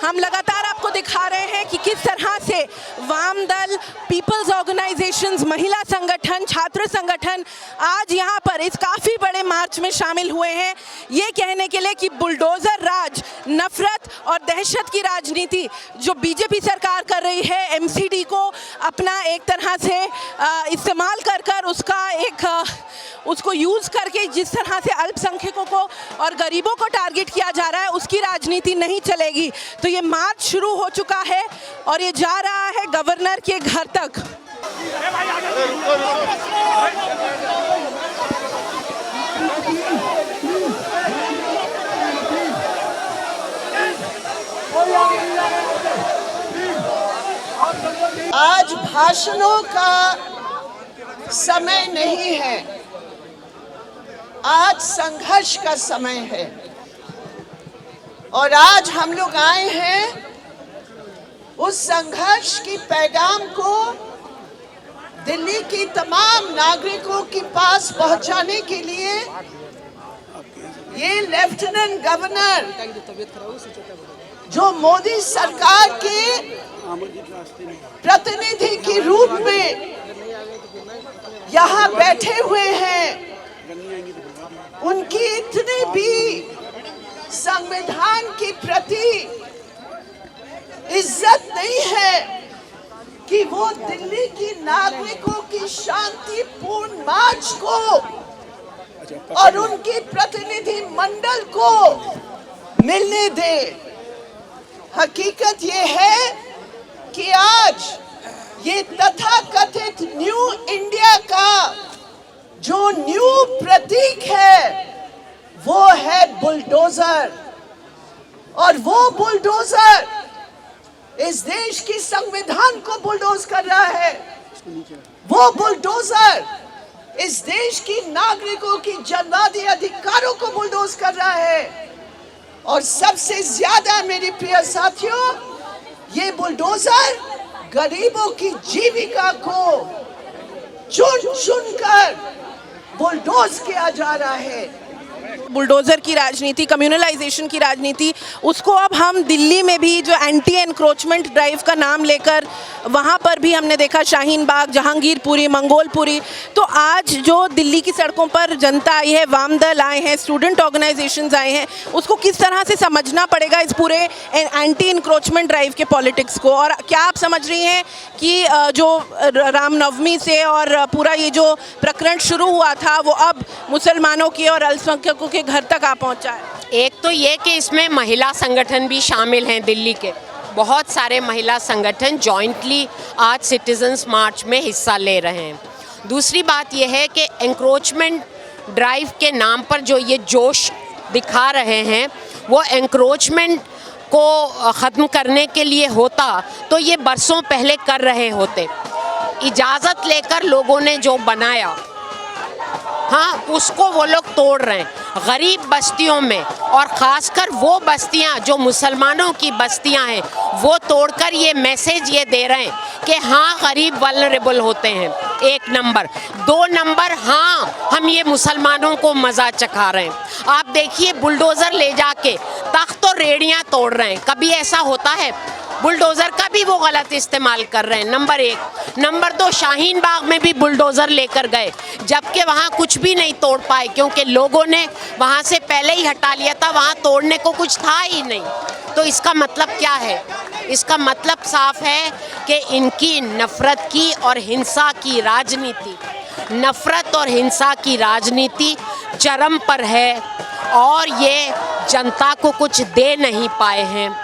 हम लगातार आपको दिखा रहे हैं कि किस तरह से वाम दल, पीपल्स ऑर्गेनाइजेशंस, महिला संगठन, छात्र संगठन आज यहाँ पर इस काफ़ी बड़े मार्च में शामिल हुए हैं, ये कहने के लिए कि बुलडोज़र राज, नफरत और दहशत की राजनीति जो बीजेपी सरकार कर रही है, एमसीडी को अपना एक तरह से इस्तेमाल कर उसको यूज़ करके जिस तरह से अल्पसंख्यकों को और गरीबों को टारगेट किया जा रहा है, उसकी राजनीति नहीं चलेगी। तो ये मार्च शुरू हो चुका है और ये जा रहा है गवर्नर के घर तक। आज भाषणों का समय नहीं है, आज संघर्ष का समय है। और आज हम लोग आए हैं उस संघर्ष की पैगाम को दिल्ली की तमाम नागरिकों के पास पहुंचाने के लिए। ये लेफ्टिनेंट गवर्नर जो मोदी सरकार के प्रतिनिधि के रूप में यहाँ बैठे हुए हैं, उनकी इतनी भी संविधान के प्रति इज्जत नहीं है कि वो दिल्ली की नागरिकों की शांतिपूर्ण मार्च को और उनके प्रतिनिधि मंडल को मिलने दे। हकीकत ये है कि आज ये तथाकथित न्यू इंडिया का जो न्यू प्रतीक है वो है बुलडोजर, और वो बुलडोजर इस देश की संविधान को बुलडोज कर रहा है। वो बुलडोजर इस देश की नागरिकों की जनवादी अधिकारों को बुलडोज कर रहा है। और सबसे ज्यादा मेरे प्रिय साथियों, ये बुलडोजर गरीबों की जीविका को चुन चुनकर बुलडोज किया जा रहा है। बुलडोज़र की राजनीति, कम्युनलाइजेशन की राजनीति, उसको अब हम दिल्ली में भी जो एंटी एनक्रोचमेंट ड्राइव का नाम लेकर वहाँ पर भी हमने देखा, शाहीन बाग, जहांगीरपुरी, मंगोलपुरी। तो आज जो दिल्ली की सड़कों पर जनता आई है, वाम दल आए हैं, स्टूडेंट ऑर्गेनाइजेशंस आए हैं, उसको किस तरह से समझना पड़ेगा इस पूरे एंटी एनक्रोचमेंट ड्राइव के पॉलिटिक्स को। और क्या आप समझ रही हैं कि जो रामनवमी से और पूरा ये जो प्रकरण शुरू हुआ था वो अब मुसलमानों की और अल्पसंख्यकों के घर तक आ पहुंचा है? एक तो ये कि इसमें महिला संगठन भी शामिल हैं, दिल्ली के बहुत सारे महिला संगठन जॉइंटली आज सिटीजन्स मार्च में हिस्सा ले रहे हैं। दूसरी बात ये है कि एंक्रोचमेंट ड्राइव के नाम पर जो ये जोश दिखा रहे हैं, वो एंक्रोचमेंट को ख़त्म करने के लिए होता तो ये बरसों पहले कर रहे होते। इजाज़त लेकर लोगों ने जो बनाया, हाँ, उसको वो लोग तोड़ रहे हैं गरीब बस्तियों में, और ख़ासकर वो बस्तियां जो मुसलमानों की बस्तियां हैं, वो तोड़कर ये मैसेज ये दे रहे हैं कि हाँ, गरीब वल्नरेबल होते हैं। एक नंबर। दो नंबर, हाँ, हम ये मुसलमानों को मज़ा चखा रहे हैं। आप देखिए, बुलडोज़र ले जाके तख्त और रेड़ियाँ तोड़ रहे हैं। कभी ऐसा होता है? बुलडोज़र का भी वो गलत इस्तेमाल कर रहे हैं, नंबर एक। नंबर दो, शाहीन बाग में भी बुलडोज़र लेकर गए, जबकि वहाँ कुछ भी नहीं तोड़ पाए क्योंकि लोगों ने वहाँ से पहले ही हटा लिया था, वहाँ तोड़ने को कुछ था ही नहीं। तो इसका मतलब क्या है? इसका मतलब साफ है कि इनकी नफ़रत की और हिंसा की राजनीति, नफ़रत और हिंसा की राजनीति चरम पर है, और ये जनता को कुछ दे नहीं पाए हैं।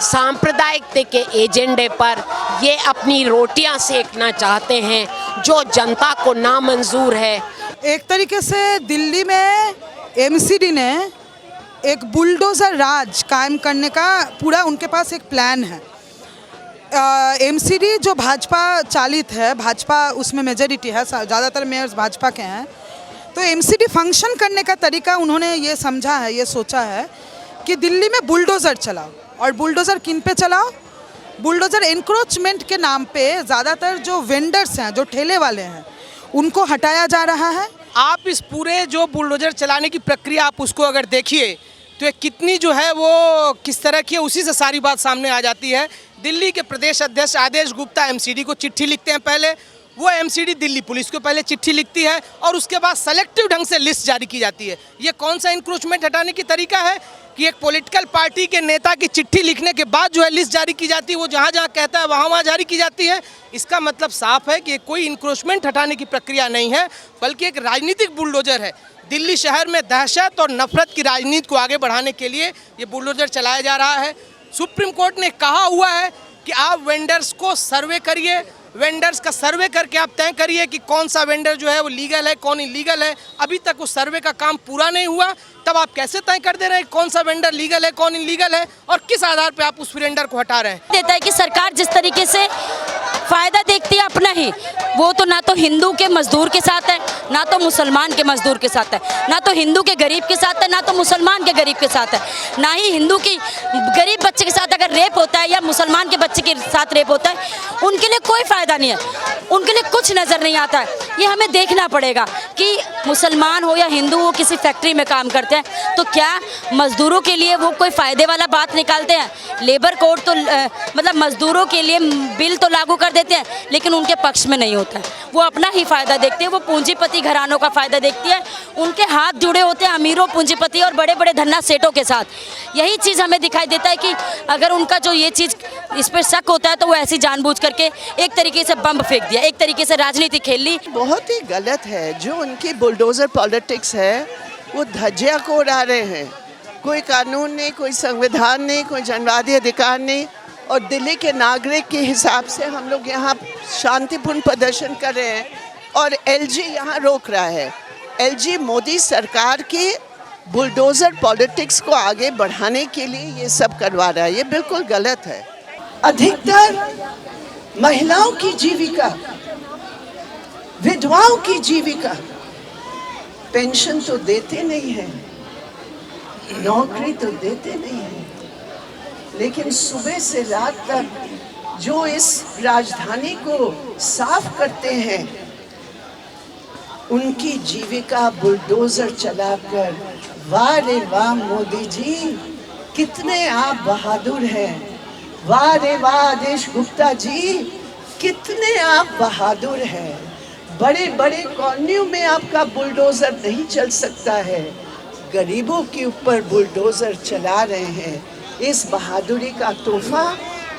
सांप्रदायिकता के एजेंडे पर ये अपनी रोटियां सेकना चाहते हैं जो जनता को नामंजूर है। एक तरीके से दिल्ली में एमसीडी ने एक बुलडोज़र राज कायम करने का पूरा उनके पास एक प्लान है। एमसीडी जो भाजपा चालित है, भाजपा उसमें मेजॉरिटी है, ज़्यादातर मेयर्स भाजपा के हैं। तो एमसीडी फंक्शन करने का तरीका उन्होंने ये समझा है, ये सोचा है कि दिल्ली में बुलडोज़र चलाओ। और बुलडोज़र किन पे चलाओ? बुलडोज़र एनक्रोचमेंट के नाम पे ज़्यादातर जो वेंडर्स हैं, जो ठेले वाले हैं, उनको हटाया जा रहा है। आप इस पूरे जो बुलडोज़र चलाने की प्रक्रिया आप उसको अगर देखिए तो ये कितनी जो है वो किस तरह की है, उसी से सारी बात सामने आ जाती है। दिल्ली के प्रदेश अध्यक्ष आदेश गुप्ता एमसीडी को चिट्ठी लिखते हैं। पहले वो एमसीडी दिल्ली पुलिस को पहले चिट्ठी लिखती है और उसके बाद सेलेक्टिव ढंग से लिस्ट जारी की जाती है। ये कौन सा इंक्रोचमेंट हटाने की तरीका है कि एक पॉलिटिकल पार्टी के नेता की चिट्ठी लिखने के बाद जो है लिस्ट जारी की जाती है, वो जहाँ जहाँ कहता है वहाँ जारी की जाती है। इसका मतलब साफ है कि ये कोई इंक्रोचमेंट हटाने की प्रक्रिया नहीं है, बल्कि एक राजनीतिक बुलडोजर है। दिल्ली शहर में दहशत और नफरत की राजनीति को आगे बढ़ाने के लिए ये बुलडोजर चलाया जा रहा है। सुप्रीम कोर्ट ने कहा हुआ है कि आप वेंडर्स को सर्वे करिए, वेंडर्स का सर्वे करके आप तय करिए कि कौन सा वेंडर जो है वो लीगल है, कौन इलीगल है। अभी तक उस सर्वे का काम पूरा नहीं हुआ, तब आप कैसे तय कर दे रहे हैं कौन सा वेंडर लीगल है, कौन इलीगल है, और किस आधार पे आप उस वेंडर को हटा रहे हैं। देता है कि सरकार जिस तरीके से फायदा देखती है अपना ही, वो तो ना तो हिंदू के मजदूर के साथ है, ना तो मुसलमान के मजदूर के साथ है, ना तो हिंदू के गरीब के साथ है, ना तो मुसलमान के गरीब के साथ है, ना ही हिंदू की गरीब बच्चे के साथ अगर रेप होता है या मुसलमान के बच्चे के साथ रेप होता है, उनके लिए कोई फ़ायदा नहीं है, उनके लिए कुछ नज़र नहीं आता है। ये हमें देखना पड़ेगा कि मुसलमान हो या हिंदू हो, किसी फैक्ट्री में काम करते हैं तो क्या मज़दूरों के लिए वो कोई फ़ायदे वाला बात निकालते हैं? लेबर कोड तो मतलब मज़दूरों के लिए बिल तो लागू कर देते हैं, लेकिन उनके पक्ष में नहीं होता है। वो अपना ही फ़ायदा देखते हैं, वो पूंजीपति घरानों का फ़ायदा देखती है, उनके हाथ जुड़े होते हैं अमीरों, पूंजीपति और बड़े बड़े धन्ना सेठों के साथ। यही चीज़ हमें दिखाई देता है कि अगर उनका जो ये चीज़ इस पर शक होता है तो वो ऐसी जानबूझ करके एक तरीके से बम फेंक दिया, एक तरीके से राजनीति खेल ली। बहुत ही गलत है जो उनकी बुलडोजर पॉलिटिक्स है, वो धज्जियां को उड़ा रहे हैं। कोई कानून नहीं, कोई संविधान नहीं, कोई जनवादी अधिकार नहीं, और दिल्ली के नागरिक के हिसाब से हम लोग यहाँ शांतिपूर्ण प्रदर्शन कर रहे हैं और एलजी यहाँ रोक रहा है। एलजी मोदी सरकार की बुलडोजर पॉलिटिक्स को आगे बढ़ाने के लिए ये सब करवा रहा है, ये बिल्कुल गलत है। अधिकतर महिलाओं की जीविका, विधवाओं की जीविका, पेंशन तो देते नहीं हैं, नौकरी तो देते नहीं हैं, लेकिन सुबह से रात तक जो इस राजधानी को साफ करते हैं, उनकी जीविका बुलडोजर चलाकर, वाह रे वाह मोदी जी, कितने आप बहादुर हैं, वाह रे वाह आदेश गुप्ता जी, कितने आप बहादुर हैं। बड़े बड़े कॉलोनियों में आपका बुलडोजर नहीं चल सकता है, गरीबों के ऊपर बुलडोजर चला रहे हैं। इस बहादुरी का तोहफा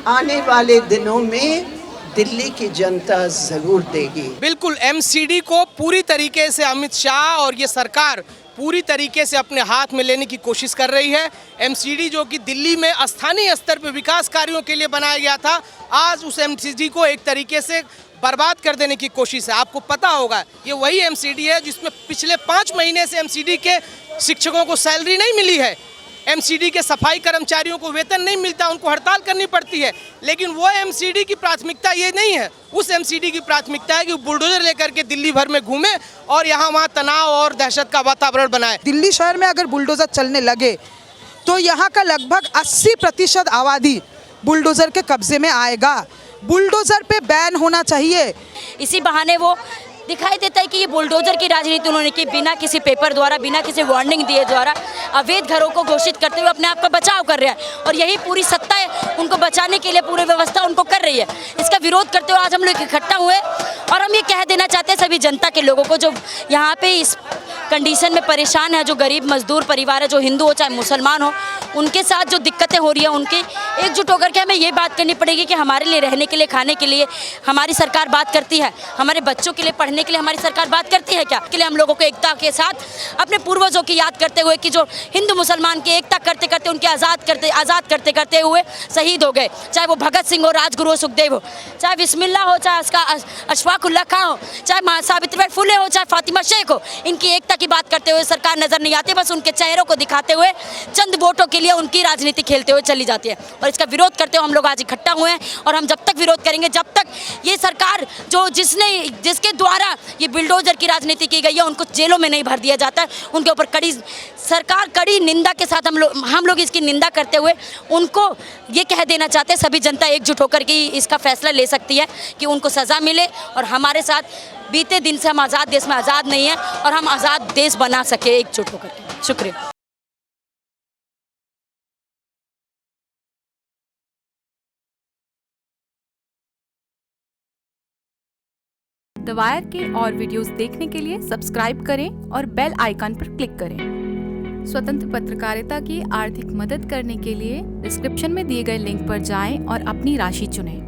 आने वाले दिनों में दिल्ली की जनता जरूर देगी। बिल्कुल, एमसीडी को पूरी तरीके से अमित शाह और ये सरकार पूरी तरीके से अपने हाथ में लेने की कोशिश कर रही है। एमसीडी जो कि दिल्ली में स्थानीय स्तर पर विकास कार्यों के लिए बनाया गया था, आज उस एमसीडी को एक तरीके से बर्बाद कर देने की कोशिश है। आपको पता होगा ये वही एमसीडी है जिसमें पिछले 5 महीने से एमसीडी के शिक्षकों को सैलरी नहीं मिली है, एमसीडी के सफाई कर्मचारियों को वेतन नहीं मिलता, उनको हड़ताल करनी पड़ती है। लेकिन वो एमसीडी की प्राथमिकता ये नहीं है, उस एमसीडी की प्राथमिकता है कि बुलडोजर लेकर के दिल्ली भर में घूमे और यहाँ वहाँ तनाव और दहशत का वातावरण बनाए। दिल्ली शहर में अगर बुलडोज़र चलने लगे तो यहाँ का लगभग 80% आबादी बुलडोज़र के कब्जे में आएगा। बुलडोज़र पे बैन होना चाहिए। इसी बहाने वो दिखाई देता है कि ये बुलडोजर की राजनीति उन्होंने की, बिना किसी पेपर द्वारा, बिना किसी वार्निंग दिए द्वारा अवैध घरों को घोषित करते हुए अपने आप का बचाव कर रहे हैं, और यही पूरी सत्ता है उनको बचाने के लिए, पूरी व्यवस्था उनको कर रही है। इसका विरोध करते हुए आज हम लोग इकट्ठा हुए और हम ये कह देना चाहते हैं सभी जनता के लोगों को जो यहाँ पे इस कंडीशन में परेशान है, जो गरीब मजदूर परिवार है, जो हिंदू हो चाहे मुसलमान हो, उनके साथ जो दिक्कतें हो रही है, उनके एकजुट होकर के हमें ये बात करनी पड़ेगी कि हमारे लिए रहने के लिए, खाने के लिए हमारी सरकार बात करती है, हमारे बच्चों के लिए पढ़ने के लिए हमारी सरकार बात करती है क्या? के लिए हम लोगों को एकता के साथ अपने पूर्वजों की याद करते हुए कि जो हिंदू मुसलमान की एकता करते करते उनके आज़ाद करते हुए शहीद हो गए, चाहे वो भगत सिंह हो, राजगुरु हो, सुखदेव हो, चाहे बिस्मिल्लाह हो, चाहे उसका अशफाकुल्लाह खां हो, चाहे सावित्रीबाई फुले हो, चाहे फातिमा शेख हो, इनकी एकता की बात करते हुए सरकार नजर नहीं आती, बस उनके चेहरों को दिखाते हुए चंद वोटों के लिए उनकी राजनीति खेलते हुए चली जाती है। और इसका विरोध करते हुए हम लोग आज इकट्ठा हुए हैं, और हम जब तक विरोध करेंगे, जब तक ये सरकार जिसके द्वारा ये बुलडोजर की राजनीति की गई है उनको जेलों में नहीं भर दिया जाता है, उनके ऊपर कड़ी निंदा के साथ हम लोग इसकी निंदा करते हुए उनको ये कह देना चाहते हैं, सभी जनता एकजुट होकर के इसका फैसला ले सकती है कि उनको सज़ा मिले और हमारे साथ बीते दिन से हम आज़ाद देश में आज़ाद नहीं हैं और हम आज़ाद देश बना सके एकजुट होकर के। शुक्रिया। द वायर के और वीडियोस देखने के लिए सब्सक्राइब करें और बेल आइकन पर क्लिक करें। स्वतंत्र पत्रकारिता की आर्थिक मदद करने के लिए डिस्क्रिप्शन में दिए गए लिंक पर जाएं और अपनी राशि चुनें।